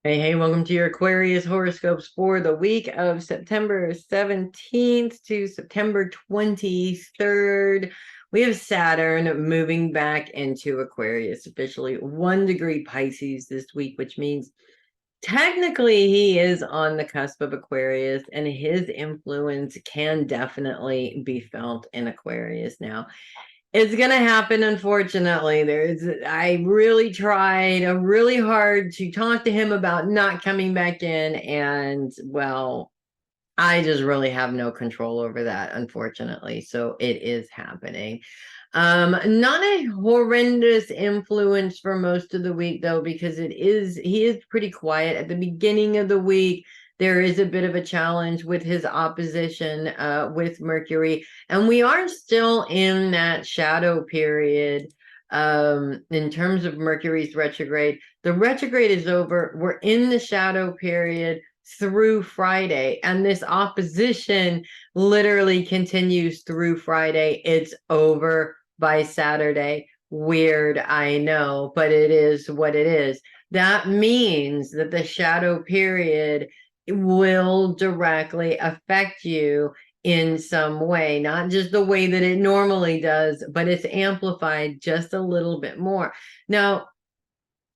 Hey, hey, welcome to your Aquarius horoscopes for the week of September 17th to September 23rd. We have Saturn moving back into Aquarius, officially 1 degree Pisces this week, which means technically he is on the cusp of Aquarius and his influence can definitely be felt in Aquarius now. It's gonna happen, unfortunately. I really tried really hard to talk to him about not coming back in, and well, I just really have no control over that, unfortunately. So it is happening. Not a horrendous influence for most of the week though, because he is pretty quiet at the beginning of the week. There is a bit of a challenge with his opposition with Mercury, and we are still in that shadow period in terms of Mercury's retrograde. The retrograde is over. We're in the shadow period through Friday, and this opposition literally continues through Friday. It's over by Saturday. Weird, I know, but it is what it is. That means that the shadow period will directly affect you in some way, not just the way that it normally does, but it's amplified just a little bit more. Now,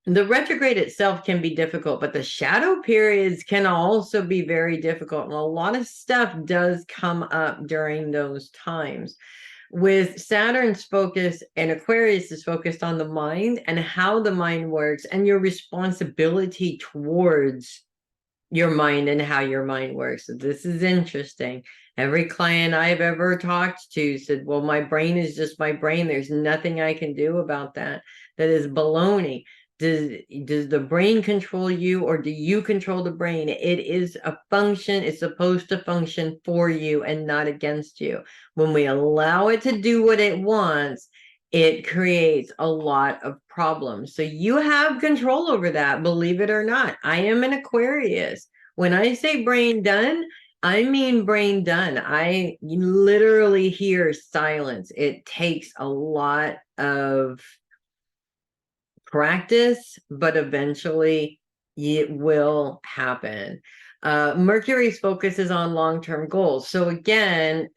the retrograde itself can be difficult, but the shadow periods can also be very difficult. And a lot of stuff does come up during those times. With Saturn's focus and Aquarius is focused on the mind and how the mind works and your responsibility towards your mind and how your mind works. So this is interesting. Every client I've ever talked to said, well, my brain is just my brain. There's nothing I can do about that. That is baloney. Does the brain control you or do you control the brain? It is a function. It's supposed to function for you and not against you. When we allow it to do what it wants, it creates a lot of problems. So you have control over that, believe it or not. I am an Aquarius. When I say brain done, I mean brain done. I literally hear silence. It takes a lot of practice, but eventually it will happen. Mercury's focus is on long-term goals. So again,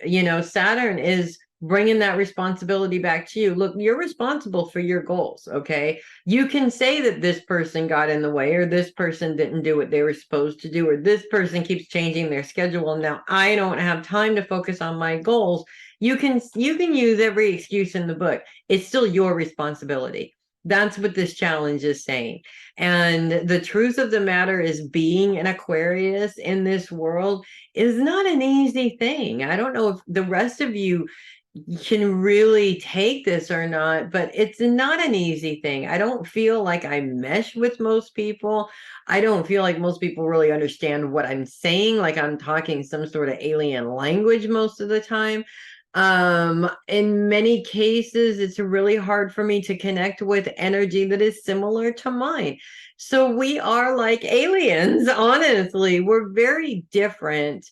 Saturn is bringing that responsibility back to you. Look, you're responsible for your goals, okay? You can say that this person got in the way or this person didn't do what they were supposed to do or this person keeps changing their schedule. Now I don't have time to focus on my goals. You can use every excuse in the book. It's still your responsibility. That's what this challenge is saying. And the truth of the matter is being an Aquarius in this world is not an easy thing. I don't know if the rest of you can really take this or not, but it's not an easy thing. I don't feel like I mesh with most people. I don't feel like most people really understand what I'm saying, like I'm talking some sort of alien language most of the time. In many cases it's really hard for me to connect with energy that is similar to mine. So we are like aliens. Honestly, we're very different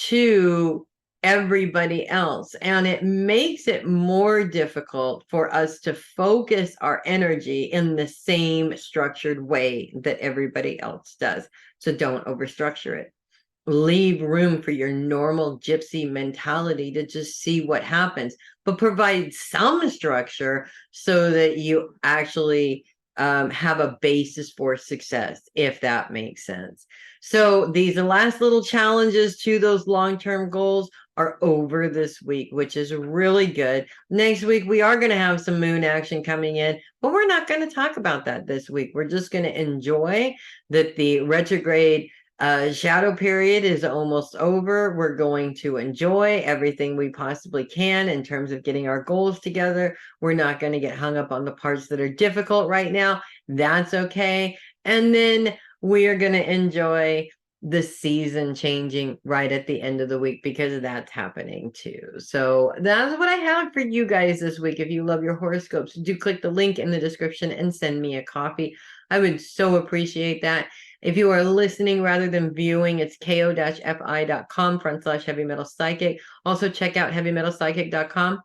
to everybody else, and it makes it more difficult for us to focus our energy in the same structured way that everybody else does. So don't overstructure it. Leave room for your normal gypsy mentality to just see what happens, but provide some structure so that you actually have a basis for success, if that makes sense. So these last little challenges to those long-term goals are over this week, which is really good. Next week, we are going to have some moon action coming in, but we're not going to talk about that this week. We're just going to enjoy that the retrograde shadow period is almost over. We're going to enjoy everything we possibly can in terms of getting our goals together. We're not going to get hung up on the parts that are difficult right now. That's okay. And then we are going to enjoy the season changing right at the end of the week because that's happening too. So that's what I have for you guys this week. If you love your horoscopes, do click the link in the description and send me a copy. I would so appreciate that. If you are listening rather than viewing, it's ko-fi.com/heavy metal psychic. Also check out heavymetalpsychic.com.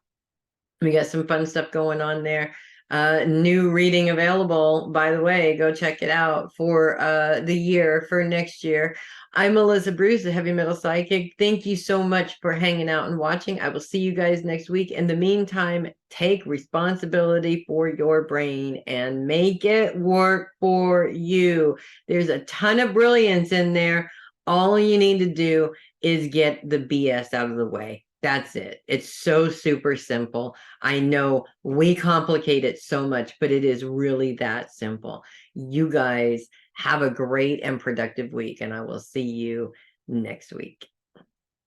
We got some fun stuff going on there. New reading available, by the way. Go check it out for the year for next year. I'm Melissa Bruce, the Heavy Metal Psychic. Thank you so much for hanging out and watching. I will see you guys next week. In the meantime, take responsibility for your brain and make it work for you. There's a ton of brilliance in there. All you need to do is get the BS out of the way. That's it. It's so super simple. I know we complicate it so much, but it is really that simple. You guys have a great and productive week, and I will see you next week.